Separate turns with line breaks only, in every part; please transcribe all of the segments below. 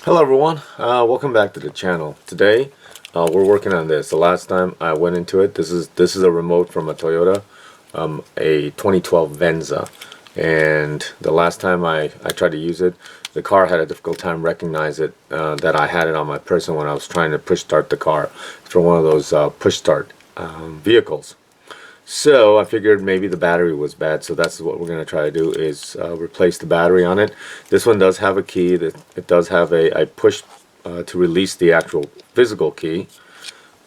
Hello everyone, welcome back to the channel. Today we're working on this. The last time I went into it, this is a remote from a Toyota, a 2012 Venza, and the last time I tried to use it, the car had a difficult time recognizing it, that I had it on my person when I was trying to push start the car. It's for one of those push start vehicles. So I figured maybe the battery was bad, so that's what we're going to try to do is replace the battery on it. This one does have a key. It does have a push to release the actual physical key.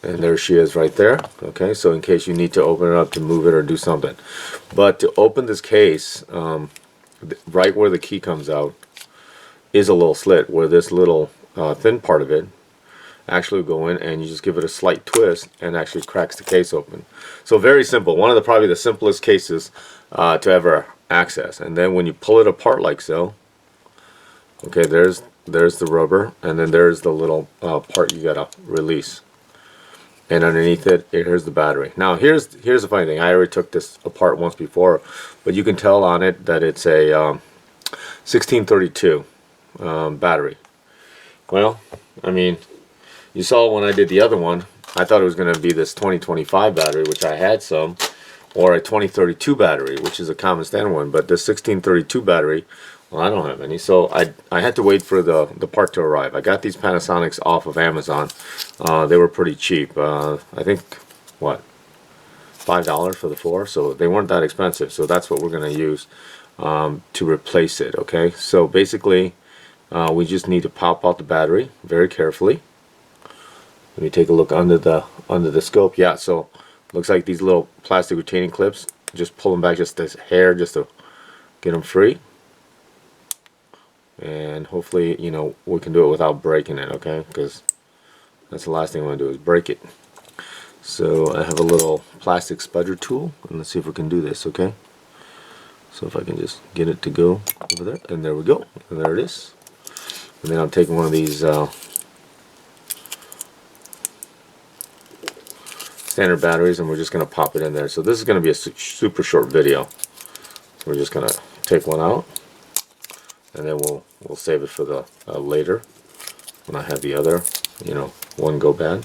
And there she is right there. Okay, so in case you need to open it up to move it or do something. But to open this case, right where the key comes out is a little slit where this little thin part of it actually go in, and you just give it a slight twist and actually cracks the case open. So very simple, one of the probably the simplest cases to ever access. And then when you pull it apart like so, okay, there's the rubber, and then there's the little part you gotta release, and underneath it, here's the battery. Now here's the funny thing, I already took this apart once before, but you can tell on it that it's a 1632 battery. Well, I mean, you saw when I did the other one, I thought it was going to be this 2025 battery, which I had some, or a 2032 battery, which is a common standard one. But this 1632 battery, well, I don't have any. So I had to wait for the part to arrive. I got these Panasonics off of Amazon. They were pretty cheap. I think, what, $5 for the 4? So they weren't that expensive. So that's what we're going to use to replace it, okay? So basically, we just need to pop out the battery very carefully. Let me take a look under the scope. Yeah, so looks like these little plastic retaining clips. Just pull them back just this hair, just to get them free. And hopefully, you know, we can do it without breaking it, okay? Because that's the last thing I want to do is break it. So I have a little plastic spudger tool, and let's see if we can do this, okay? So if I can just get it to go over there, and there we go, and there it is. And then I'm taking one of these standard batteries, and we're just going to pop it in there. So this is going to be a super short video. So we're just going to take one out, and then we'll save it for the later when I have the other, you know, one go bad.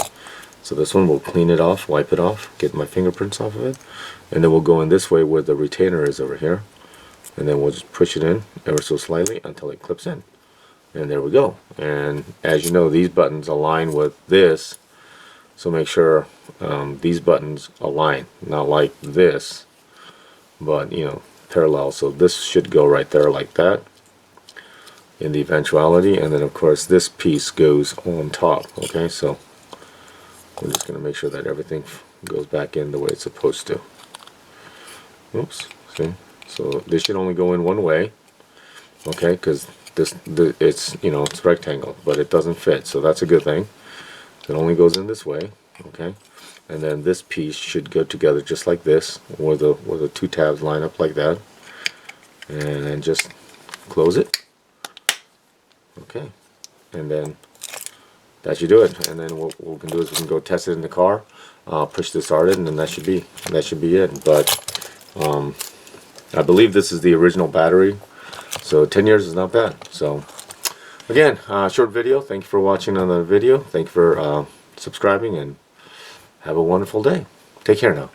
So this one, we'll clean it off, wipe it off, get my fingerprints off of it, and then we'll go in this way where the retainer is over here, and then we'll just push it in ever so slightly until it clips in, and there we go. And as you know, these buttons align with this. So make sure these buttons align, not like this, but you know, parallel. So this should go right there like that in the eventuality, and then of course this piece goes on top. Okay, so we're just going to make sure that everything goes back in the way it's supposed to. Oops, see? So this should only go in one way, okay, because it's, you know, it's rectangle, but it doesn't fit, so that's a good thing. It only goes in this way, okay, and then this piece should go together just like this, where the two tabs line up like that, and then just close it, okay, and then that should do it. And then what we can do is we can go test it in the car, push this started, and then that should be it. But I believe this is the original battery, so 10 years is not bad. So again, short video. Thank you for watching on the video. Thank you for subscribing, and have a wonderful day. Take care now.